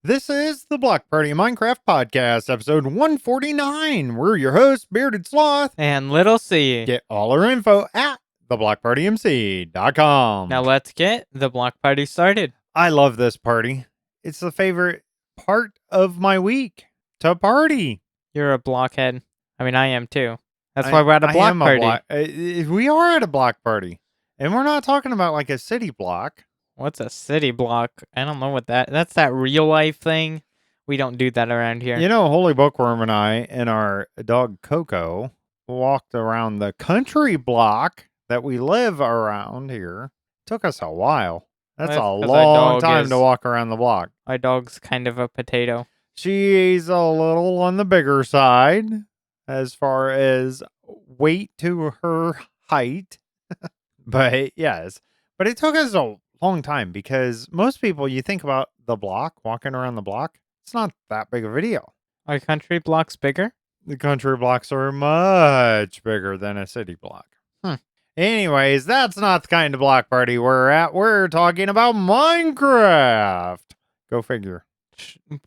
This is the Block Party Minecraft Podcast, episode 149. We're your hosts, Bearded Sloth. And Little C. Get all our info at theblockpartymc.com. Now let's get the block party started. I love this party. It's the favorite part of my week, to party. You're a blockhead. I mean, I am too. That's why we're at a block party. We are at a block party. And we're not talking about like a city block. What's a city block? I don't know what that's that real life thing. We don't do that around here. You know, HolyBookworm and I and our dog Coco walked around the country block that we live around here. Took us a while. That's a long time to walk around the block. My dog's kind of a potato. She's a little on the bigger side as far as weight to her height. But yes, but it took us a long time because most people, you think about the block, walking around the block, it's not that big of a deal. Are country blocks bigger? The country blocks are much bigger than a city block. Anyways, that's not the kind of block party we're at. We're talking about Minecraft. Go figure.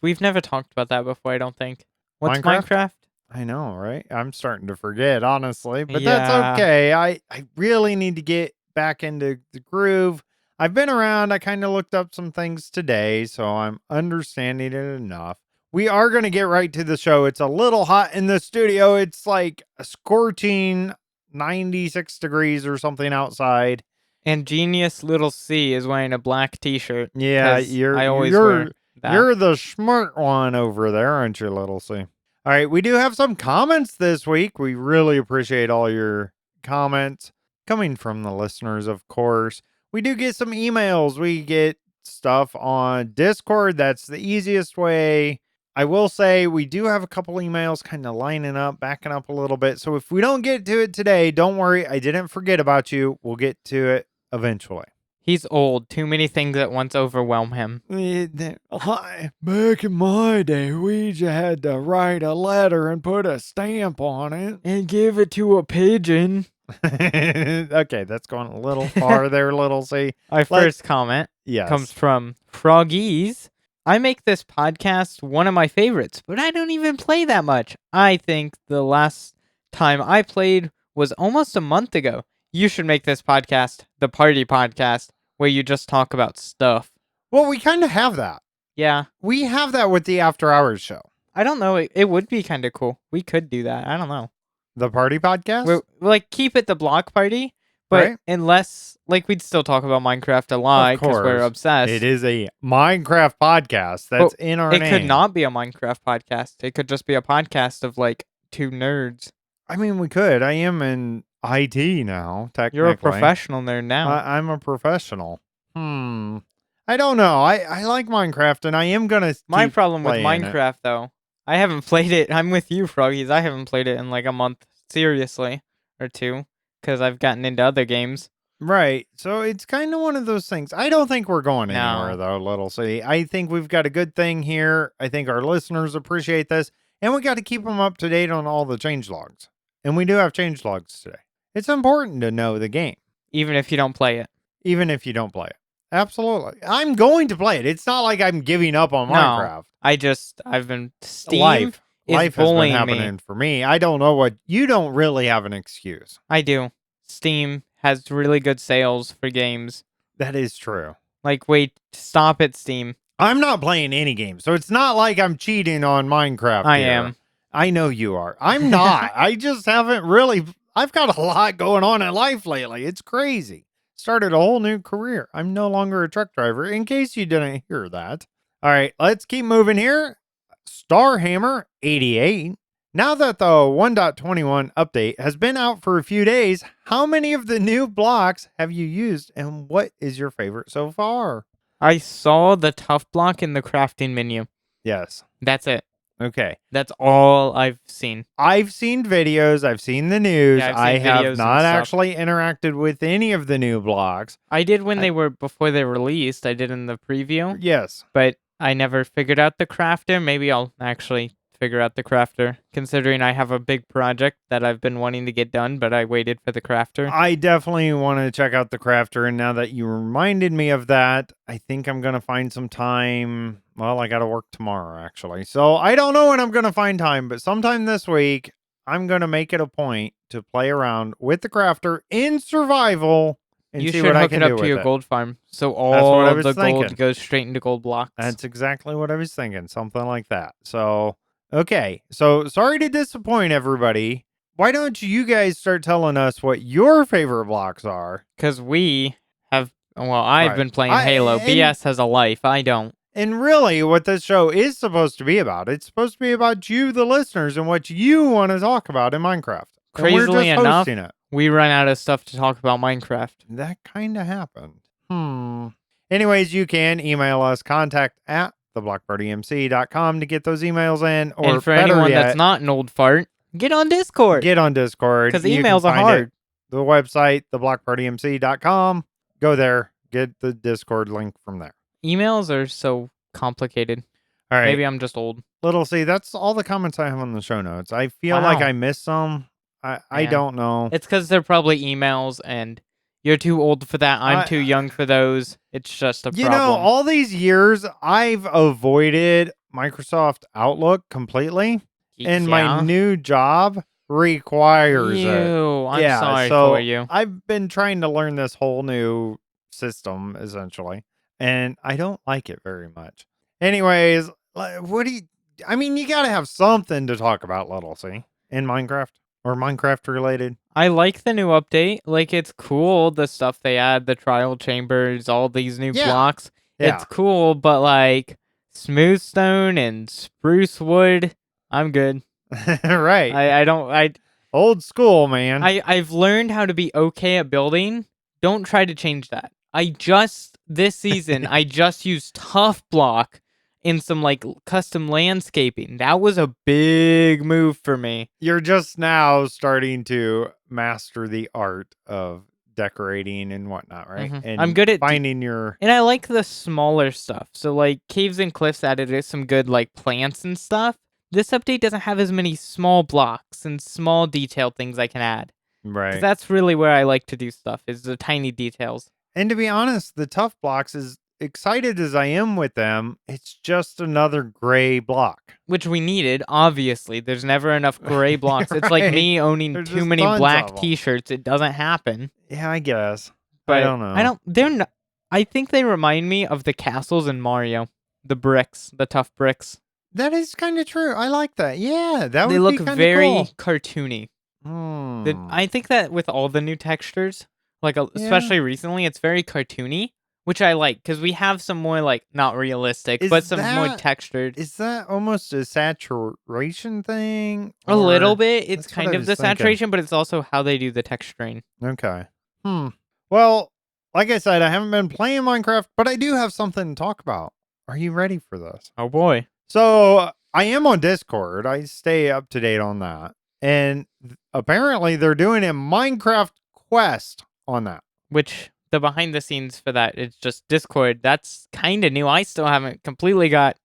We've never talked about that before, I don't think. What's Minecraft? I know, right? I'm starting to forget, honestly, but that's okay. I really need to get back into the groove. I've been around. I kind of looked up some things today, so I'm understanding it enough. We are going to get right to the show. It's a little hot in the studio. It's like a scorching 96 degrees or something outside. And Genius Little C is wearing a black t-shirt. Yeah, wear that. You're the smart one over there, aren't you, Little C? All right, we do have some comments this week. We really appreciate all your comments coming from the listeners, of course. We do get some emails. We get stuff on Discord. That's the easiest way. I will say we do have a couple emails kind of lining up, backing up a little bit. So if we don't get to it today, don't worry. I didn't forget about you. We'll get to it eventually. He's old. Too many things at once overwhelm him. Back in my day, we just had to write a letter and put a stamp on it. And give it to a pigeon. Okay, that's going a little far there, Little C. Our first comment comes from Froggies. I make this podcast one of my favorites, but I don't even play that much. I think the last time I played was almost a month ago. You should make this podcast the party podcast where you just talk about stuff. Well, we kind of have that. Yeah. We have that with the After Hours show. I don't know. It would be kind of cool. We could do that. I don't know. The party podcast? We're, like, keep it the block party, but unless, like, we'd still talk about Minecraft a lot because we're obsessed. It is a Minecraft podcast. That's in our name. It could not be a Minecraft podcast. It could just be a podcast of, like, two nerds. I mean, we could. I am in IT now, technically. You're a professional nerd now. I'm a professional. I don't know. I like Minecraft, and I am going to My problem with Minecraft, though, I haven't played it. I'm with you, Froggies. I haven't played it in like a month, seriously, or two, because I've gotten into other games. Right. So it's kind of one of those things. I don't think we're going anywhere, though, Little C. I think we've got a good thing here. I think our listeners appreciate this, and we got to keep them up to date on all the changelogs. And we do have changelogs today. It's important to know the game. Even if you don't play it. Even if you don't play it. Absolutely. I'm going to play it. It's not like I'm giving up on Minecraft. I've been Steam. Life has been happening for me. I don't know what you don't really have an excuse. I do. Steam has really good sales for games. That is true. Like, wait, stop it, Steam. I'm not playing any games, so it's not like I'm cheating on Minecraft. I am. I know you are. I'm not. I just haven't really. I've got a lot going on in life lately. It's crazy. Started a whole new career. I'm no longer a truck driver, in case you didn't hear that. All right, let's keep moving here. Starhammer 88. Now that the 1.21 update has been out for a few days, how many of the new blocks have you used, and what is your favorite so far? I saw the tough block in the crafting menu. Yes. That's it. Okay. That's all I've seen. I've seen videos. I've seen the news. Yeah, I have not actually interacted with any of the new blocks. I did before they released. I did in the preview. Yes. But I never figured out the crafter. Maybe I'll actually figure out the crafter, considering I have a big project that I've been wanting to get done, but I waited for the crafter. I definitely want to check out the crafter, and now that you reminded me of that, I think I'm going to find some time. Well, I got to work tomorrow, actually. So I don't know when I'm going to find time, but sometime this week, I'm going to make it a point to play around with the crafter in survival and You see should what I hook can it do up to with your it. gold farm, so what I all was the gold thinking. goes straight into gold blocks. That's exactly what I was thinking. Something like that. So, okay. So sorry to disappoint everybody. Why don't you guys start telling us what your favorite blocks are? Because we have, well, I've Right. been playing Halo. BS has a life. I don't. And really, what this show is supposed to be about, it's supposed to be about you, the listeners, and what you want to talk about in Minecraft. And we're Crazily just enough, hosting it. we run out of stuff to talk about Minecraft. That kind of happened. Anyways, you can email us, contact at theblockpartymc.com to get those emails in. Or And for better anyone yet, that's not an old fart, get on Discord. get on Discord. Because You can emails are find hard. the website, theblockpartymc.com. Go there, get the Discord link from there. Emails are so complicated. All right. Maybe I'm just old. Little C, that's all the comments I have on the show notes. I feel like I missed some. I don't know. It's because they're probably emails and you're too old for that. I'm too young for those. It's just a problem. You know, all these years, I've avoided Microsoft Outlook completely. And my new job requires it. I'm sorry for you. I've been trying to learn this whole new system, essentially. And I don't like it very much. Anyways, you got to have something to talk about, Little C, in Minecraft or Minecraft related. I like the new update. Like, it's cool, the stuff they add, the trial chambers, all these new blocks. Yeah. It's cool, but like smooth stone and spruce wood, I'm good. Right. Old school, man. I've learned how to be okay at building. Don't try to change that. This season, I just used tough block in some like custom landscaping. That was a big move for me. You're just now starting to master the art of decorating and whatnot, right? And I'm good at finding your... And I like the smaller stuff. So like Caves and Cliffs added some good like plants and stuff. This update doesn't have as many small blocks and small detailed things I can add. Right. Because that's really where I like to do stuff, is the tiny details. And to be honest, the tough blocks, as excited as I am with them, it's just another gray block. Which we needed, obviously. There's never enough gray blocks. It's like me owning too many black t-shirts. It doesn't happen. Yeah, I guess. But I don't know. I think they remind me of the castles in Mario. The bricks, the tough bricks. That is kind of true. I like that. Yeah, that would They look be kinda very cool. cartoony. I think that with all the new textures, like especially recently, it's very cartoony, which I like because we have some more like not realistic, but some more textured. Is that almost a saturation thing? A little bit. It's kind of the saturation, but it's also how they do the texturing. Okay. Well, like I said, I haven't been playing Minecraft, but I do have something to talk about. Are you ready for this? Oh boy. So I am on Discord. I stay up to date on that. And apparently they're doing a Minecraft quest on that. Which the behind the scenes for that, it's just Discord. That's kind of new. I still haven't completely got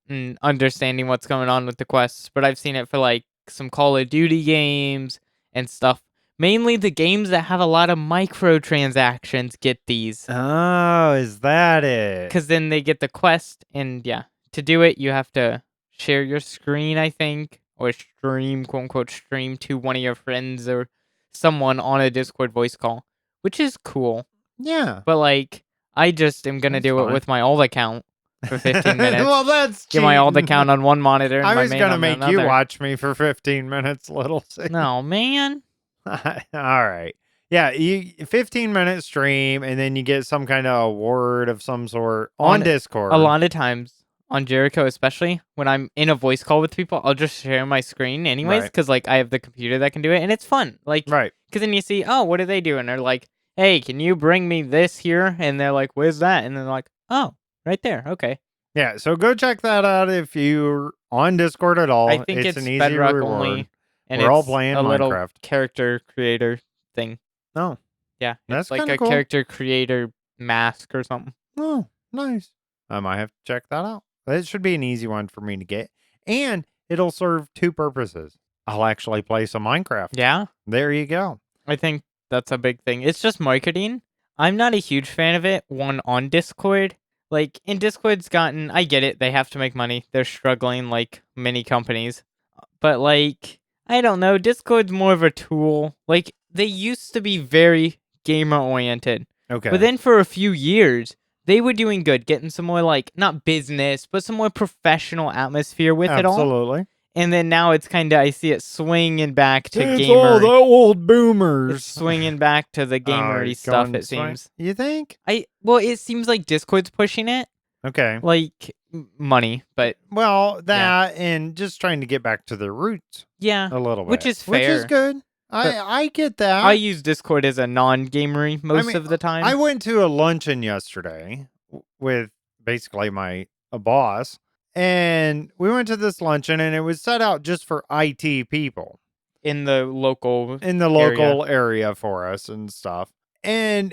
understanding what's going on with the quests, but I've seen it for like some Call of Duty games and stuff. Mainly the games that have a lot of microtransactions get these. Oh, is that it? Because then they get the quest, and yeah, to do it, you have to share your screen, I think, or stream, quote unquote, stream to one of your friends or someone on a Discord voice call, which is cool. Yeah. But like, I just am going to do it with my alt account for 15 minutes. Well, that's Get my alt account on one monitor and I my was main going to on make another. you watch me for 15 minutes, Little C. No, man. All right. Yeah, 15-minute stream, and then you get some kind of award of some sort on Discord. A lot of times, on Jericho especially, when I'm in a voice call with people, I'll just share my screen anyways, because like I have the computer that can do it, and it's fun. Like, right. Because then you see, oh, what are they doing? They're like, hey, can you bring me this here? And they're like, where's that? And then they're like, oh, right there. Okay. Yeah, so go check that out if you're on Discord at all. I think it's an easy Bedrock reward. only. And we're all playing a Minecraft. little character creator thing. Oh. Yeah. That's like a cool. character creator mask or something. Oh, nice. I might have to check that out. It should be an easy one for me to get. And it'll serve two purposes. I'll actually play some Minecraft. Yeah. There you go. I think that's a big thing. It's just marketing. I'm not a huge fan of it, one on Discord. Like, in Discord's gotten, I get it, they have to make money. They're struggling like many companies. But, like, I don't know, Discord's more of a tool. Like, they used to be very gamer-oriented. Okay. But then for a few years, they were doing good, getting some more, like, not business, but some more professional atmosphere with it all. Absolutely. And then now it's kind of, I see it swinging back to It's gamer. all the old boomers. It's swinging back to the gamery stuff, it seems. You think? Well, it seems like Discord's pushing it. Okay. Like, money, but... Well, that and just trying to get back to their roots. Yeah. A little bit. Which is fair. Which is good. I get that. I use Discord as a non-gamery most of the time. I went to a luncheon yesterday with basically a boss. And we went to this luncheon, and it was set out just for IT people. In the local area for us and stuff. And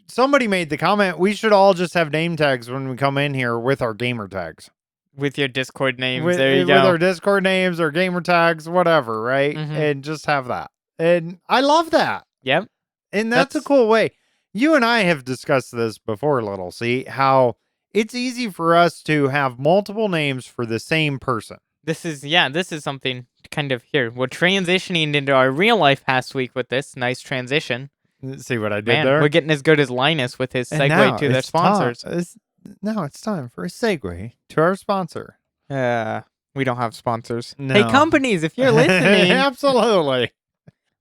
somebody made the comment, we should all just have name tags when we come in here with our gamer tags. With your Discord names, there you go. With our Discord names or gamer tags, whatever, right? Mm-hmm. And just have that. And I love that. Yep. And that's a cool way. You and I have discussed this before, Little C, how it's easy for us to have multiple names for the same person. This is something kind of here. We're transitioning into our real life past week with this. Nice transition. See what I did there? We're getting as good as Linus with his segue to their sponsors. Now it's time for a segue to our sponsor. We don't have sponsors. No. Hey, companies, if you're listening. Absolutely.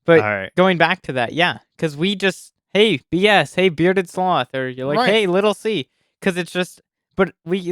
But going back to that, yeah, because we just, hey, BS, hey, Bearded Sloth, or you're like, hey, Little C, because it's just, but we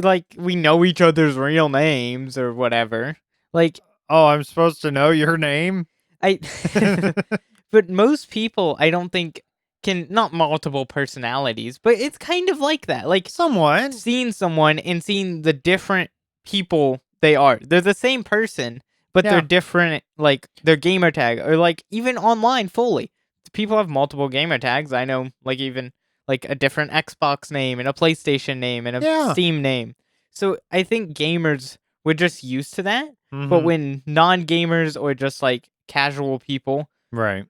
know each other's real names or whatever. Like, oh, I'm supposed to know your name? But most people, I don't think, can, not multiple personalities, but it's kind of like that. Like, somewhat. Seeing someone and seeing the different people they are. They're the same person, but they're different, like, their gamer tag, or, like, even online fully. People have multiple gamer tags. I know, like, even, like, a different Xbox name, and a PlayStation name, and a Steam name. So, I think gamers, we're just used to that, but when non-gamers, or just, like, casual people... Right.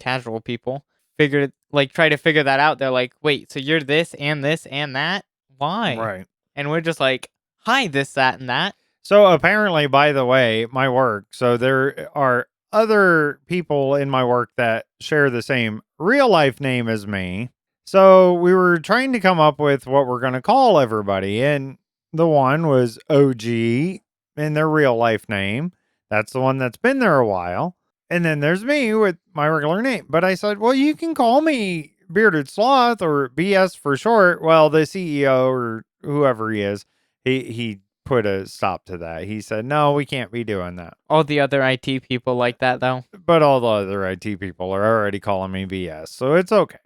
Casual people try to figure that out. They're like, wait, so you're this and this and that? Why? Right. And we're just like, hi, this, that, and that. So apparently, by the way, my work, so there are other people in my work that share the same real life name as me. So we were trying to come up with what we're going to call everybody. And the one was OG in their real life name. That's the one that's been there a while. And then there's me with my regular name. But I said, well, you can call me Bearded Sloth, or BS for short. Well, the CEO or whoever he is, he put a stop to that. He said, no, we can't be doing that. All the other IT people like that, though. But all the other IT people are already calling me BS, so it's okay.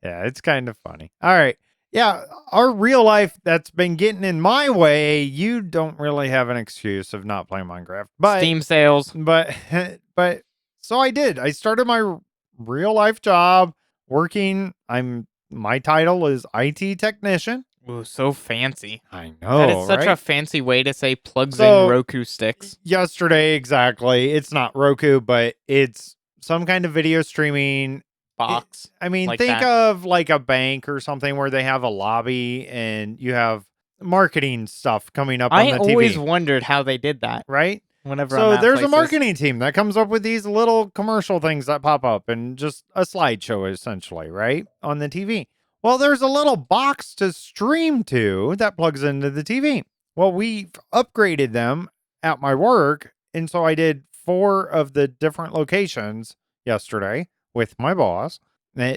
Yeah, it's kind of funny. All right. Yeah, our real life that's been getting in my way, you don't really have an excuse of not playing Minecraft. But Steam sales. But so I did. I started my real life job working. My title is IT technician. Ooh, so fancy. I know. That is such a fancy way to say plugs in Roku sticks. Yesterday, exactly. It's not Roku, but it's some kind of video streaming box. Think of like a bank or something where they have a lobby and you have marketing stuff coming up on the TV. I always wondered how they did that. Right? Whenever so there's a marketing team that comes up with these little commercial things that pop up and just a slideshow essentially, right? On the TV. Well, there's a little box to stream to that plugs into the TV. Well, we've upgraded them at my work. And so I did 4 of the different locations yesterday with my boss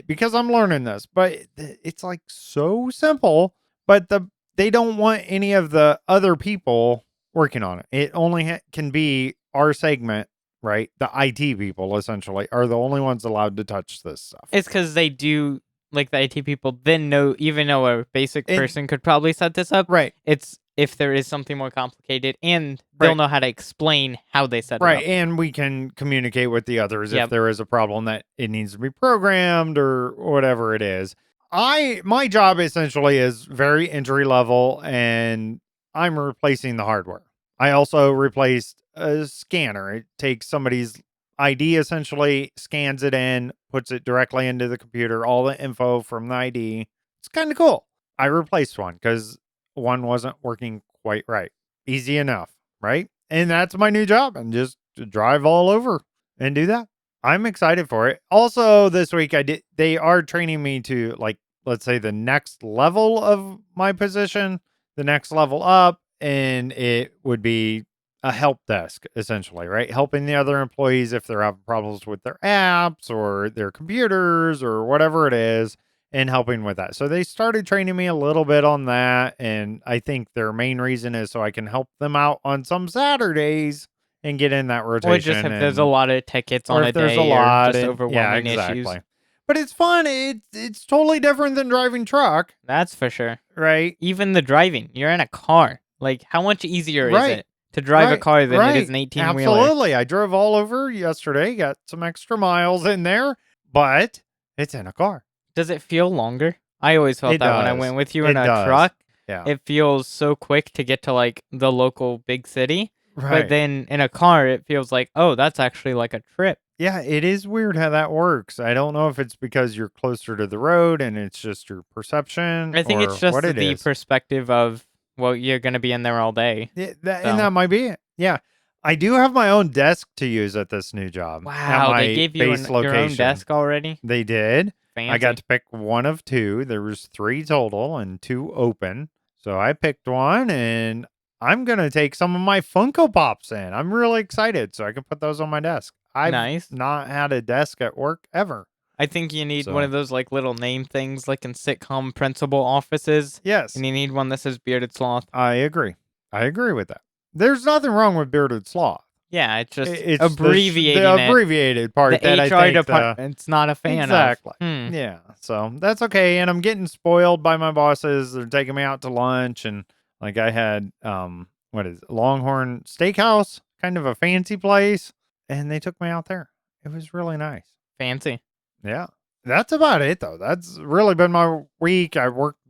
because I'm learning this, but it's like so simple, but they don't want any of the other people working on it. It only can be our segment, right? The IT people essentially are the only ones allowed to touch this stuff. It's because they do, like, the IT people then know, even though a basic person could probably set this up. Right. It's if there is something more complicated, and they'll know how to explain how they set it up. Right, and we can communicate with the others if there is a problem that it needs to be programmed or whatever it is. My job essentially is very entry level, and I'm replacing the hardware. I also replaced a scanner. It takes somebody's ID, essentially, scans it in, puts it directly into the computer, all the info from the ID. It's kind of cool. I replaced one because one wasn't working quite right. Easy enough, right? And that's my new job, and just to drive all over and do that. I'm excited for it. Also, this week they are training me to, like, let's say the next level of my position, the next level up, and it would be a help desk, essentially, right? Helping the other employees if they're having problems with their apps or their computers or whatever it is, and helping with that. So they started training me a little bit on that. And I think their main reason is so I can help them out on some Saturdays and get in that rotation. Or just if there's a lot of tickets on or a if there's day a lot, or just yeah, overwhelming exactly. issues. But it's fun. It's totally different than driving truck, That's for sure. right? Even the driving, you're in a car. Like, how much easier is it to drive a car than it is an 18-wheeler? Absolutely. I drove all over yesterday, got some extra miles in there, but it's in a car. Does it feel longer? I always felt that when I went with you in a truck. Yeah. It feels so quick to get to like the local big city. Right. But then in a car, it feels like, oh, that's actually like a trip. Yeah, it is weird how that works. I don't know if it's because you're closer to the road and it's just your perception. I think it's just what the perspective of, well, you're going to be in there all day. Yeah, and that might be it. Yeah. I do have my own desk to use at this new job. Wow, they gave you your own desk already? They did. Fancy. I got to pick one of two. There was 3 total and 2 open. So I picked one, and I'm going to take some of my Funko Pops in. I'm really excited so I can put those on my desk. I've not had a desk at work ever. I think you need one of those like little name things like in sitcom principal offices. Yes. And you need one that says Bearded Sloth. I agree. I agree with that. There's nothing wrong with Bearded Sloth. Yeah, it's just abbreviating the abbreviated part the that HR I think department's not a fan exactly. of. Yeah, so that's okay. And I'm getting spoiled by my bosses. They're taking me out to lunch, and like I had what is it, Longhorn Steakhouse, kind of a fancy place, and they took me out there. It was really nice. Fancy. Yeah, that's about it though. That's really been my week. I worked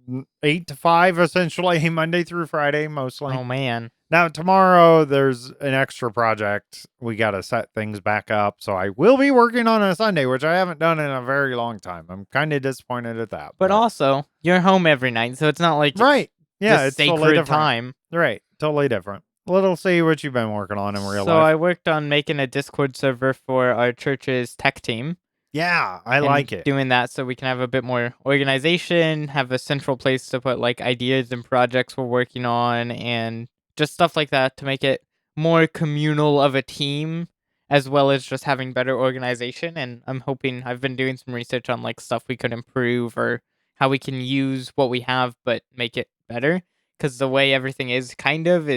8 to 5 essentially, Monday through Friday mostly. Oh man. Now, tomorrow, there's an extra project. We got to set things back up. So I will be working on a Sunday, which I haven't done in a very long time. I'm kind of disappointed at that. But also, you're home every night, so it's not like right. Yeah, it's sacred totally different. time. Right. Totally different. Let's see what you've been working on in real life. So I worked on making a Discord server for our church's tech team. Yeah, I like it. Doing that so we can have a bit more organization, have a central place to put like ideas and projects we're working on, and just stuff like that to make it more communal of a team, as well as just having better organization. And I'm hoping, I've been doing some research on like stuff we could improve or how we can use what we have but make it better. Because the way everything is kind of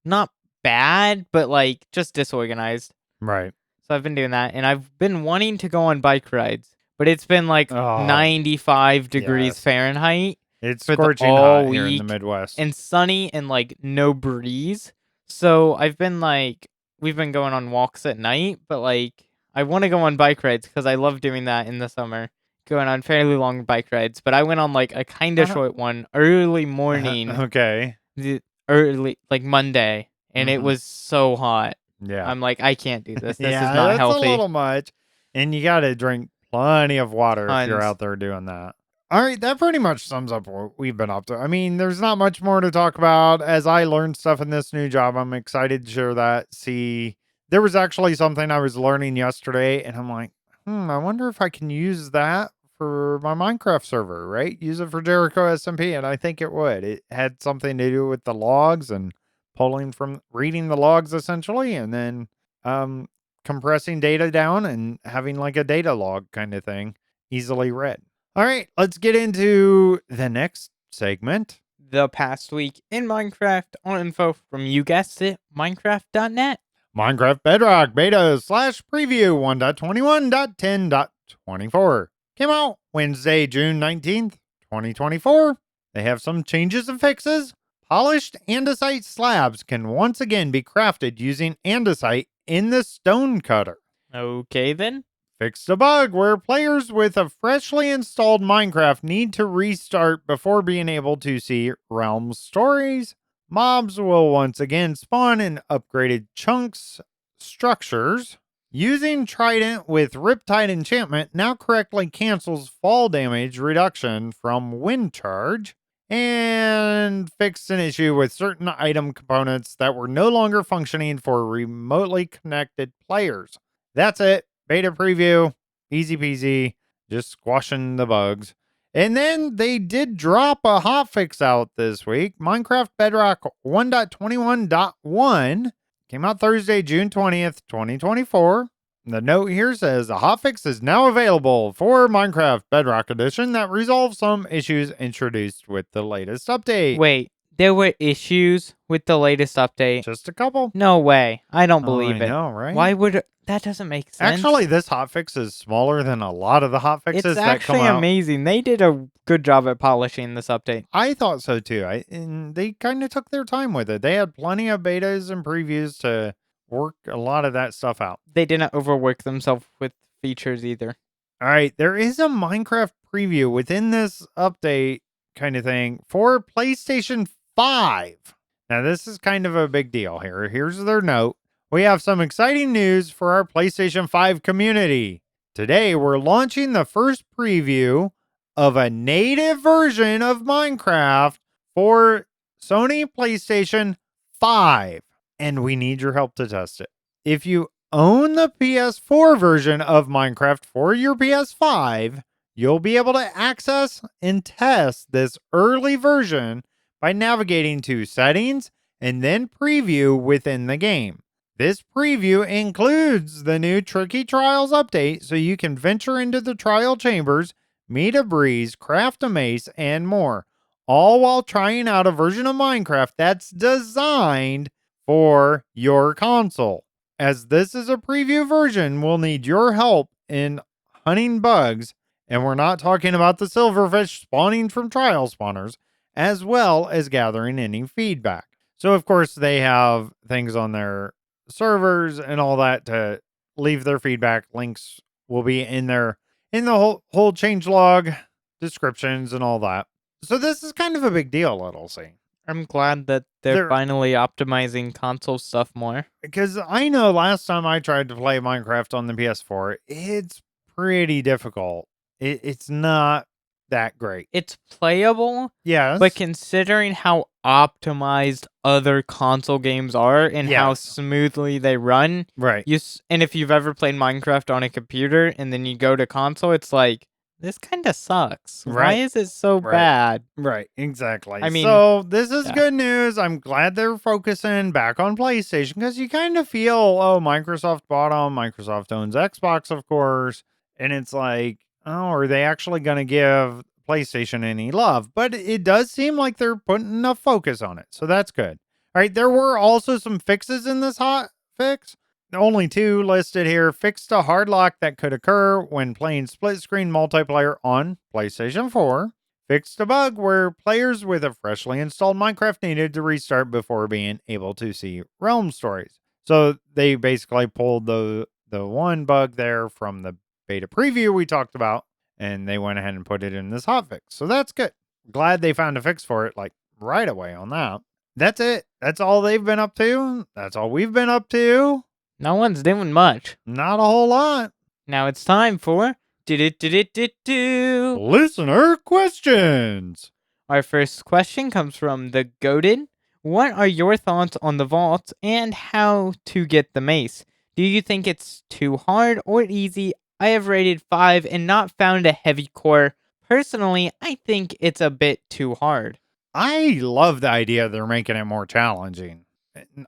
not bad, but like just disorganized. Right. So I've been doing that, and I've been wanting to go on bike rides, but it's been like 95 degrees Fahrenheit. It's scorching hot here in the Midwest. And sunny and like no breeze. So I've been like, we've been going on walks at night, but like I want to go on bike rides because I love doing that in the summer, going on fairly long bike rides. But I went on like a kind of short one early morning. Okay. Early, like Monday, and it was so hot. Yeah. I'm like, I can't do this. This is not that's healthy. A little much. And you got to drink plenty of water if you're out there doing that. All right, that pretty much sums up what we've been up to. I mean, there's not much more to talk about. As I learned stuff in this new job, I'm excited to share that. See, there was actually something I was learning yesterday, and I'm like, I wonder if I can use that for my Minecraft server, right? Use it for Jericho SMP, and I think it would. It had something to do with the logs and reading the logs essentially, and then compressing data down and having like a data log kind of thing, easily read. All right, let's get into the next segment. The past week in Minecraft on info from, you guessed it, Minecraft.net. Minecraft Bedrock Beta / Preview 1.21.10.24 came out Wednesday, June 19th, 2024. They have some changes and fixes. Polished andesite slabs can once again be crafted using andesite in the stone cutter. Okay then. Fixed a bug where players with a freshly installed Minecraft need to restart before being able to see Realm stories. Mobs will once again spawn in upgraded chunks structures. Using Trident with Riptide Enchantment now correctly cancels fall damage reduction from wind charge and fixed an issue with certain item components that were no longer functioning for remotely connected players. That's it. Beta preview. Easy peasy. Just squashing the bugs. And then they did drop a hotfix out this week. Minecraft Bedrock 1.21.1 came out Thursday, June 20th, 2024. The note here says a hotfix is now available for Minecraft Bedrock Edition that resolves some issues introduced with the latest update. Wait, there were issues with the latest update? Just a couple. No way. I don't believe I it. know, right? Why would that doesn't make sense? Actually, this hotfix is smaller than a lot of the hotfixes it's that come actually out. amazing. They did a good job at polishing this update. I thought so too. And they kind of took their time with it. They had plenty of betas and previews to work a lot of that stuff out. They didn't overwork themselves with features either. All right, there is a Minecraft preview within this update kind of thing for PlayStation 5. Now, this is kind of a big deal here. Here's their note. We have some exciting news for our PlayStation 5 community. Today, we're launching the first preview of a native version of Minecraft for Sony PlayStation 5, and we need your help to test it. If you own the PS4 version of Minecraft for your PS5, you'll be able to access and test this early version by navigating to Settings and then Preview within the game. This preview includes the new Tricky Trials update, so you can venture into the trial chambers, meet a breeze, craft a mace, and more, all while trying out a version of Minecraft that's designed for your console. As this is a preview version, we'll need your help in hunting bugs, and we're not talking about the silverfish spawning from trial spawners, as well as gathering any feedback. So, of course, they have things on their servers and all that to leave their feedback. Links will be in there in the whole changelog descriptions and all that. So this is kind of a big deal, it'll see. I'm glad that they're finally optimizing console stuff more. Because I know last time I tried to play Minecraft on the PS4, it's pretty difficult. It's not that great. It's playable, yes, but considering how optimized other console games are and how smoothly they run, right? And if you've ever played Minecraft on a computer and then you go to console, it's like, this kind of sucks. Right. Why is it so bad? Right, exactly. I mean, so this is good news. I'm glad they're focusing back on PlayStation because you kind of feel, oh, Microsoft bought them. Microsoft owns Xbox, of course. And it's like, oh, are they actually going to give PlayStation any love? But it does seem like they're putting enough focus on it. So that's good. All right, there were also some fixes in this hot fix. Only two listed here. Fixed a hard lock that could occur when playing split screen multiplayer on PlayStation 4. Fixed a bug where players with a freshly installed Minecraft needed to restart before being able to see realm stories. So they basically pulled the one bug there from the beta preview we talked about, and they went ahead and put it in this hotfix. So that's good. Glad they found a fix for it like right away on that. That's it. That's all they've been up to. That's all we've been up to. No one's doing much. Not a whole lot. Now it's time for listener questions. Our first question comes from the Goated. What are your thoughts on the vault and how to get the mace? Do you think it's too hard or easy? I have rated 5 and not found a heavy core. Personally, I think it's a bit too hard. I love the idea they're making it more challenging.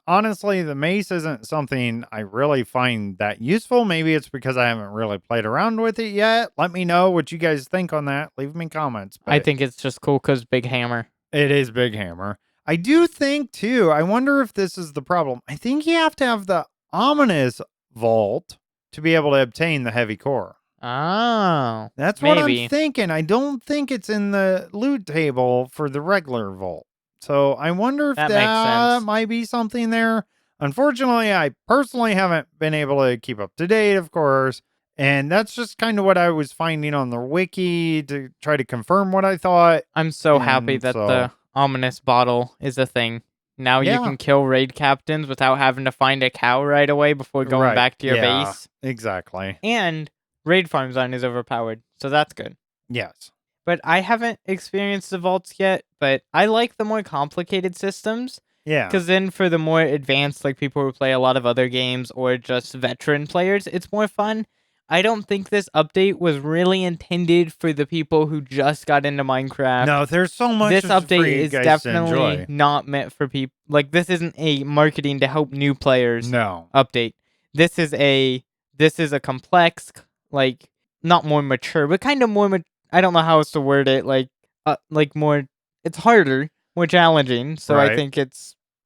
Honestly, the mace isn't something I really find that useful. Maybe it's because I haven't really played around with it yet. Let me know what you guys think on that. Leave me comments. I think it's just cool because big hammer. It is big hammer. I do think, too, I wonder if this is the problem. I think you have to have the ominous vault to be able to obtain the heavy core. Oh, that's what I'm thinking. I don't think it's in the loot table for the regular vault. So I wonder if that might be something there. Unfortunately, I personally haven't been able to keep up to date, of course. And that's just kind of what I was finding on the wiki to try to confirm what I thought. I'm so happy that the ominous bottle is a thing Now you Yeah. can kill raid captains without having to find a cow right away before going Right. back to your Yeah, base. exactly. And raid farms aren't as overpowered, so that's good. Yes. But I haven't experienced the vaults yet, but I like the more complicated systems. Yeah. Because then for the more advanced, like people who play a lot of other games or just veteran players, it's more fun. I don't think this update was really intended for the people who just got into Minecraft. No, there's so much This for update you is guys to definitely enjoy. not meant for people. Like, this isn't a marketing to help new players No. update. This is a complex, like, not more mature, but kind of more. I don't know how else to word it. Like more. It's harder, more challenging. So I Right. think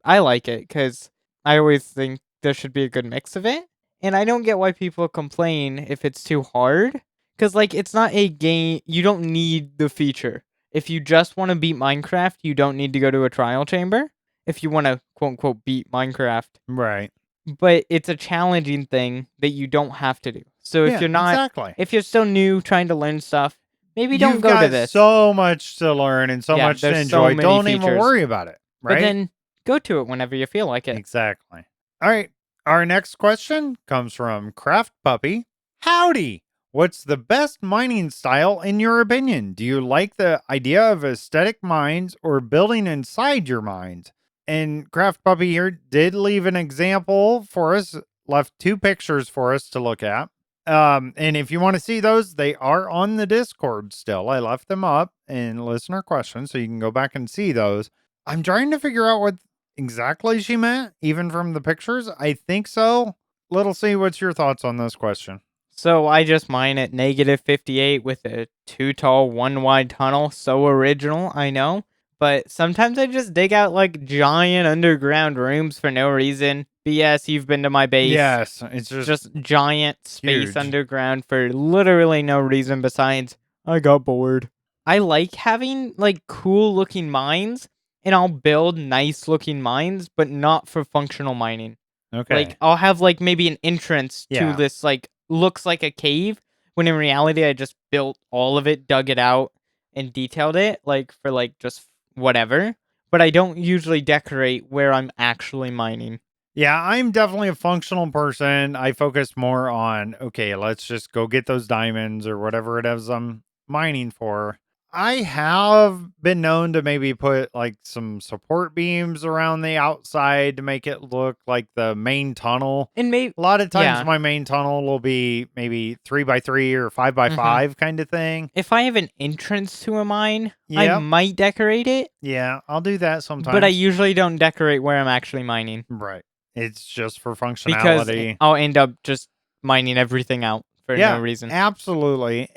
I like it because I always think there should be a good mix of it. And I don't get why people complain if it's too hard. Because, like, it's not a game. You don't need the feature. If you just want to beat Minecraft, you don't need to go to a trial chamber. If you want to, quote unquote, beat Minecraft. Right. But it's a challenging thing that you don't have to do. So if Yeah, you're not, exactly. if you're still new trying to learn stuff, maybe don't You've go to got this. so much to learn and so Yeah, much to there's enjoy. so many Don't even features. worry about it. Right. But then go to it whenever you feel like it. Exactly. All right. Our next question comes from Craft Puppy. Howdy. What's the best mining style in your opinion? Do you like the idea of aesthetic mines or building inside your mines? And Craft Puppy here did leave an example for us, left 2 pictures for us to look at. And if you want to see those, they are on the Discord still. I left them up in listener questions, so you can go back and see those. I'm trying to figure out what exactly she meant, even from the pictures. I think so. Little C, what's your thoughts on this question? So I just mine at -58 with a 2 tall, 1 wide tunnel. So original, I know. But sometimes I just dig out like giant underground rooms for no reason. BS, you've been to my base. Yes, it's Just giant space huge. underground for literally no reason besides I got bored. I like having like cool looking mines, and I'll build nice looking mines, but not for functional mining. Okay. Like I'll have like maybe an entrance to Yeah. this like looks like a cave, when in reality I just built all of it, dug it out, and detailed it like for like just whatever. But I don't usually decorate where I'm actually mining. Yeah, I'm definitely a functional person. I focus more on, okay, let's just go get those diamonds or whatever it is I'm mining for. I have been known to maybe put like some support beams around the outside to make it look like the main tunnel. And maybe A lot of times yeah. my main tunnel will be maybe 3x3 or 5x5 kind of thing. If I have an entrance to a mine, I Yep. might decorate it, Yeah, I'll do that sometimes. but I usually don't decorate where I'm actually mining Right. It's just for because functionality. I'll end up just mining everything out for no reason. Absolutely.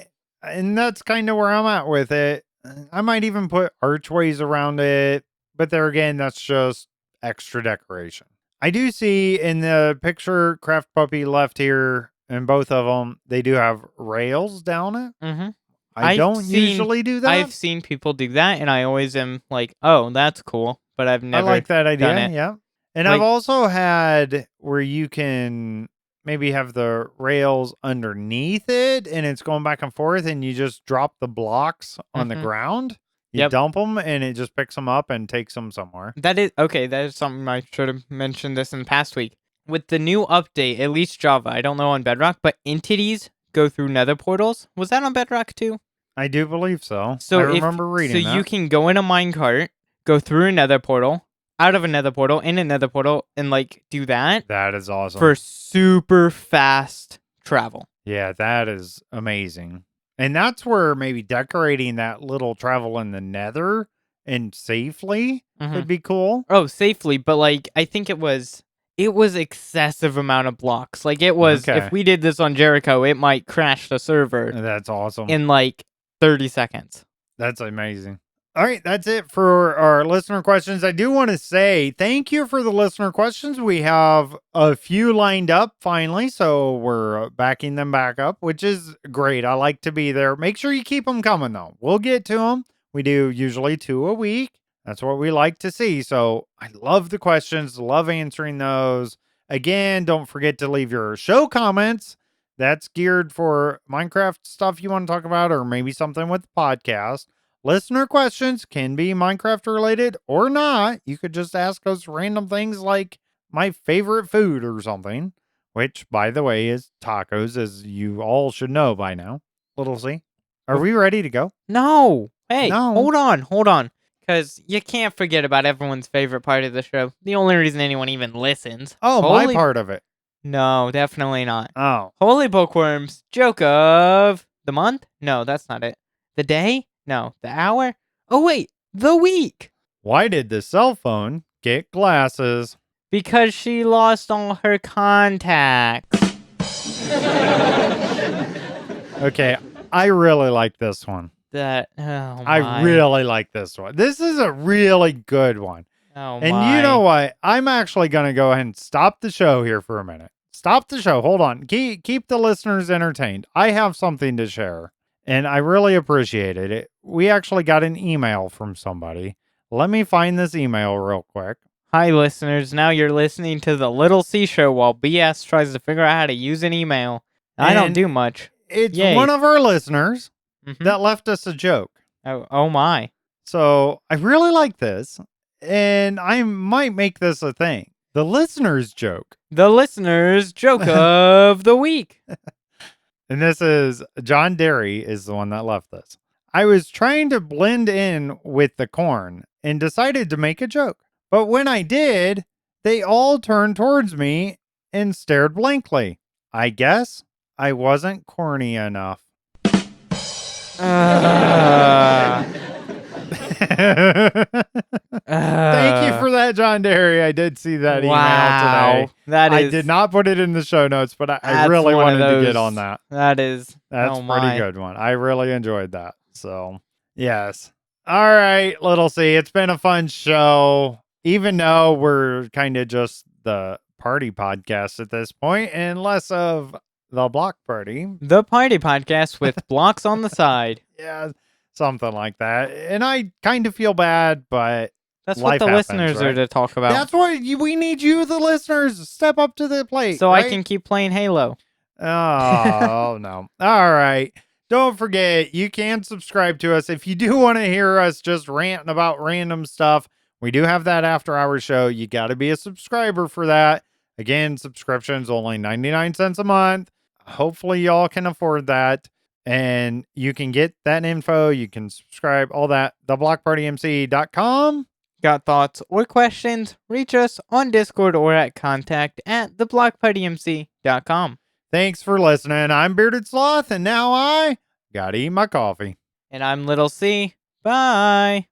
And that's kind of where I'm at with it. I might even put archways around it, but there again, that's just extra decoration. I do see in the picture Craft Puppy left here, and both of them, they do have rails down it. Mm-hmm. I don't usually do that. I've seen people do that, and I always am like, "Oh, that's cool," but I've never. I like that idea. done it. Yeah. And Like- I've also had where you can maybe have the rails underneath it and it's going back and forth and you just drop the blocks on the ground. You Yep. dump them and it just picks them up and takes them somewhere. That is okay. That is something I should have mentioned this in the past week. With the new update, at least Java, I don't know on Bedrock, but entities go through nether portals. Was that on Bedrock too? I do believe so. So I remember reading so that. you can go in a minecart, go through a nether portal, out of a nether portal, in a nether portal, and like do that That is awesome. for super fast travel. Yeah, that is amazing. And that's where maybe decorating that little travel in the nether and safely would be cool. Oh, safely, but like I think it was excessive amount of blocks. Like it was Okay. if we did this on Jericho, it might crash the server That's awesome. in like 30 seconds. That's amazing. All right, that's it for our listener questions. I do want to say thank you for the listener questions. We have a few lined up finally, so we're backing them back up, which is great. I like to be there. Make sure you keep them coming, though. We'll get to them. We do usually 2 a week. That's what we like to see. So I love the questions, love answering those. Again, don't forget to leave your show comments. That's geared for Minecraft stuff you want to talk about, or maybe something with the podcast. Listener questions can be Minecraft related or not. You could just ask us random things like my favorite food or something, which, by the way, is tacos, as you all should know by now. Little C. Are we ready to go? No. Hey, No. hold on. Because you can't forget about everyone's favorite part of the show. The only reason anyone even listens. Oh, my part of it. No, definitely not. Oh. Holy Bookworm's joke of the month? No, that's not it. The day? No. The hour? Oh, wait. The week. Why did the cell phone get glasses? Because she lost all her contacts. Okay, I really like this one. I really like this one. This is a really good one. Oh, and you know what? I'm actually going to go ahead and stop the show here for a minute. Stop the show. Hold on. Keep the listeners entertained. I have something to share, and I really appreciate it. We actually got an email from somebody. Let me find this email real quick. Hi, listeners. Now you're listening to the Little C Show while BS tries to figure out how to use an email. I don't do much. It's one of our listeners Mm-hmm. that left us a joke. Oh my. So I really like this, and I might make this a thing. The listener's joke. The listener's joke of the week. And this is John Derry is the one that left this. I was trying to blend in with the corn and decided to make a joke. But when I did, they all turned towards me and stared blankly. I guess I wasn't corny enough. Thank you for that, John Derry. I did see that email today. I did not put it in the show notes, but I really wanted to get on that. That's a pretty good one. I really enjoyed that. So, yes. All right, Little C. It's been a fun show, even though we're kind of just the party podcast at this point and less of the block party. The party podcast with blocks on the side. Yeah, something like that. And I kind of feel bad, but that's what the listeners are to talk about. That's what we need you, the listeners, step up to the plate. So I can keep playing Halo. Oh, no. All right. Don't forget, you can subscribe to us. If you do want to hear us just ranting about random stuff, we do have that after hour show. You got to be a subscriber for that. Again, subscription's only 99 cents a month. Hopefully y'all can afford that. And you can get that info. You can subscribe, all that, theblockpartymc.com. Got thoughts or questions? Reach us on Discord or at contact@theblockpartymc.com. Thanks for listening. I'm Bearded Sloth, and now I gotta eat my coffee. And I'm Little C. Bye.